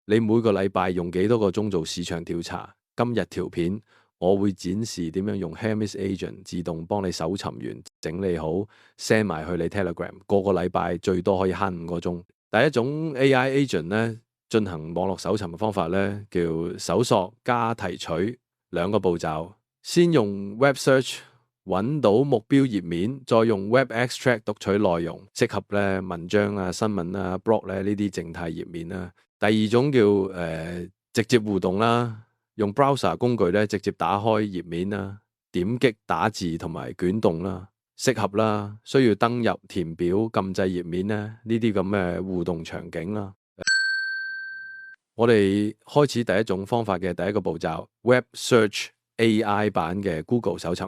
你每個禮拜用幾多個鐘做市場調查？今日條片我會展示點樣用 Hermes Agent 自動幫你搜尋完、整理好 send 埋去你 Telegram。個禮拜最多可以慳5個鐘。第一種 AI Agent 咧進行網絡搜尋嘅方法咧叫搜索加提取兩個步驟，先用 Web Search 揾到目標頁面，再用 Web Extract 讀取內容，適合咧文章啊、新聞啊、blog 咧呢啲靜態頁面啦。第二種叫直接互動啦，用 browser 工具咧直接打開頁面啦，點擊打字同埋捲動啦，適合啦，需要登入填表禁制頁面咧呢啲咁嘅互動場景啦。我哋開始第一種方法嘅第一個步驟 Web Search AI 版嘅 Google 搜尋。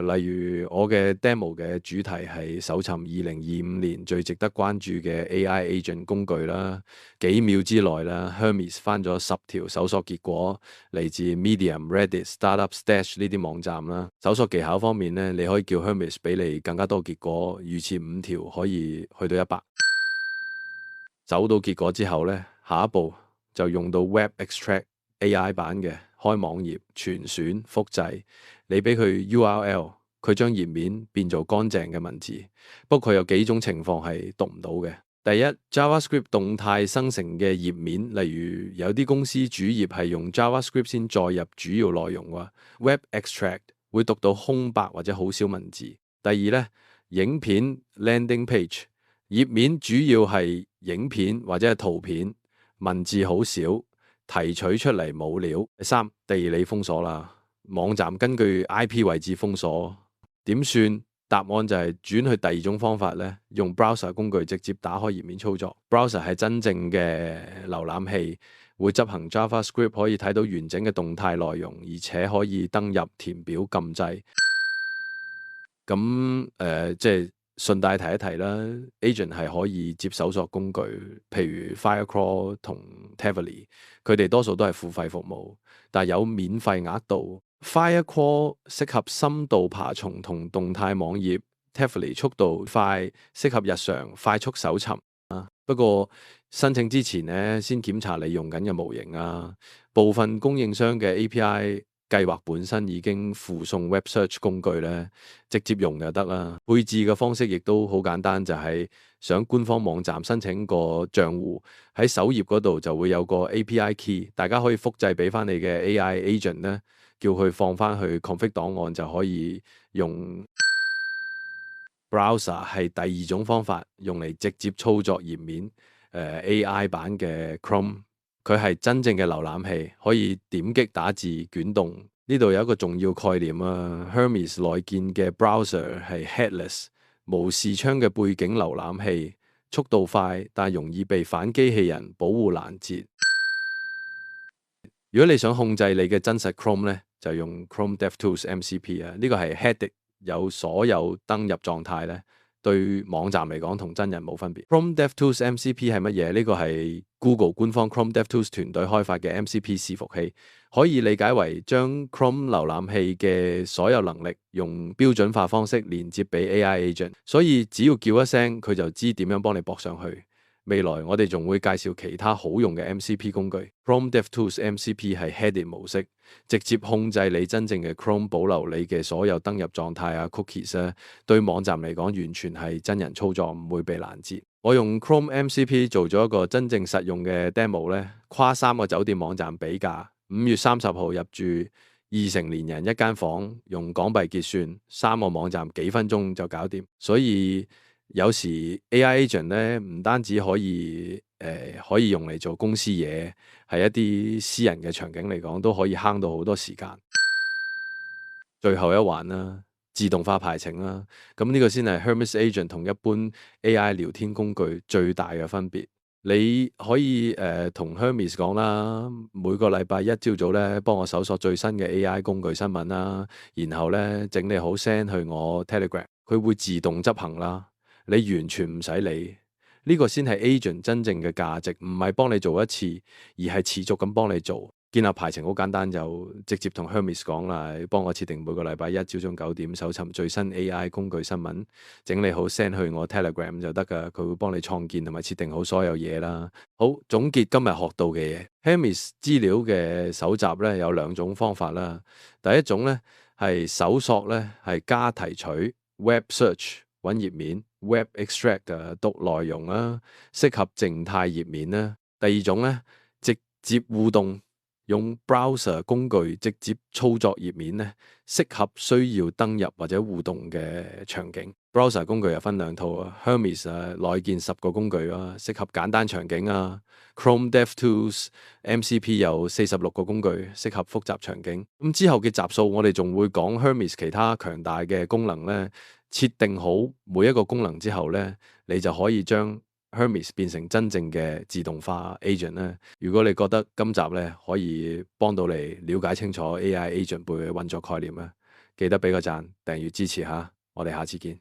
例如我嘅 demo 嘅主題係搜尋2025年最值得關注嘅 AI agent 工具啦，幾秒之內啦 Hermes 翻咗10條搜索結果，嚟自 Medium、Reddit、Startup Stash 呢啲網站啦。搜索技巧方面咧，你可以叫 Hermes 俾你更加多結果，預設5條可以去到100。搜到結果之後咧，下一步就用到 Web Extract AI 版嘅開網頁、全選、複製，你俾佢 URL， 佢將頁面變做乾淨嘅文字。不過佢有幾種情況係讀唔到嘅。第一 ，JavaScript 動態生成嘅頁面，例如有啲公司主頁係用 JavaScript 先載入主要內容嘅 Web Extract 會讀到空白或者好少文字。第二咧，影片 Landing Page 頁面主要係影片或者係圖片。文字好少，提取出嚟冇料。第三，地理封鎖啦，網站根據 IP 位置封鎖，點算？答案就係轉去第二種方法咧，用 browser 工具直接打開頁面操作。browser 係真正嘅瀏覽器，會執行 JavaScript 可以睇到完整嘅動態內容，而且可以登入填表禁制。咁即係順帶提一提啦 ，agent 係可以接搜索工具，譬如 Firecrawl 同 Tavily， 佢哋多數都係付費服務，但係有免費額度。Firecrawl 適合深度爬蟲同動態網頁 ，Tavily 速度快，適合日常快速搜尋啊。不過申請之前咧，先檢查你用緊嘅模型啊。部分供應商嘅 API。計劃本身已經附送 Web Search 工具咧，直接用就得啦。配置嘅方式亦都好簡單，就係上官方網站申請個賬戶，喺首頁嗰度就會有個 API key，大家可以複製俾翻你嘅 AI agent 咧，叫佢放翻去 config 檔案就可以用。Browser 係第二種方法，用嚟直接操作頁面。AI 版嘅 Chrome。佢係真正嘅瀏覽器，可以點擊打字捲動。呢度有一個重要概念啊 ，Hermes 內建嘅 browser 係 headless 無視窗嘅背景瀏覽器，速度快，但容易被反機器人保護攔截。如果你想控制你嘅真實 Chrome 咧，就用 Chrome DevTools MCP 啊，呢個係 headed 有所有登入狀態咧。對網站嚟講同真人冇分別。Chrome DevTools MCP 係乜嘢？呢個係 Google 官方 Chrome DevTools 團隊開發嘅 MCP 伺服器，可以理解為將 Chrome 瀏覽器嘅所有能力用標準化方式連接俾 AI agent，所以只要叫一聲，佢就知點樣幫你駁上去。未來我哋仲會介紹其他好用嘅 MCP 工具。Chrome DevTools MCP 係 headed 模式，直接控制你真正嘅 Chrome， 保留你嘅所有登入狀態啊 cookies 啊，對網站嚟講完全係真人操作，唔會被攔截。我用 Chrome MCP 做咗一個真正實用嘅 demo 咧，跨3個酒店網站比價。5月30號入住2成年人一間房，用港幣結算，3個網站幾分鐘就搞掂。所以有時 AI agent 咧唔單止可以可以用嚟做公司嘢，係一啲私人嘅場景嚟講都可以慳到好多時間。最後一環啦，自動化排程啦，咁呢個先係 Hermes agent 同一般 AI 聊天工具最大嘅分別。你可以同 Hermes 講啦，每個禮拜一朝早咧幫我搜索最新嘅 AI 工具新聞啦，然後咧整理好 send 去我 Telegram， 佢會自動執行啦。你完全唔使理，呢個先係 agent 真正嘅價值，唔係幫你做一次，而係持續咁幫你做。建立排程好簡單，就直接同 Hermes 講啦，幫我設定每個禮拜一朝早9點搜尋最新 AI 工具新聞，整理好 send 去我 Telegram 就得㗎，佢會幫你創建同埋設定好所有嘢啦。好，總結今日學到嘅嘢，Hermes 資料嘅搜集咧有兩種方法啦。第一種咧係搜索咧係加提取 Web Search 揾頁面 Web Extract 讀內容啦，適合靜態頁面啦。第二種咧直接互動。用 browser 工具直接操作頁面咧，適合需要登入或者互動嘅場景。browser 工具又分兩套啊 ，Hermes 內建10個工具啊，適合簡單場景啊。Chrome DevTools MCP 有46個工具，適合複雜場景。咁之後嘅集數，我哋仲會講 Hermes 其他強大嘅功能咧。設定好每一個功能之後咧，你就可以將Hermes 變成真正嘅自動化 agent 咧。如果你覺得今集咧可以幫到你了解清楚 AI agent 背後嘅運作概念咧，記得俾個讚、訂閱支持下。我哋下次見。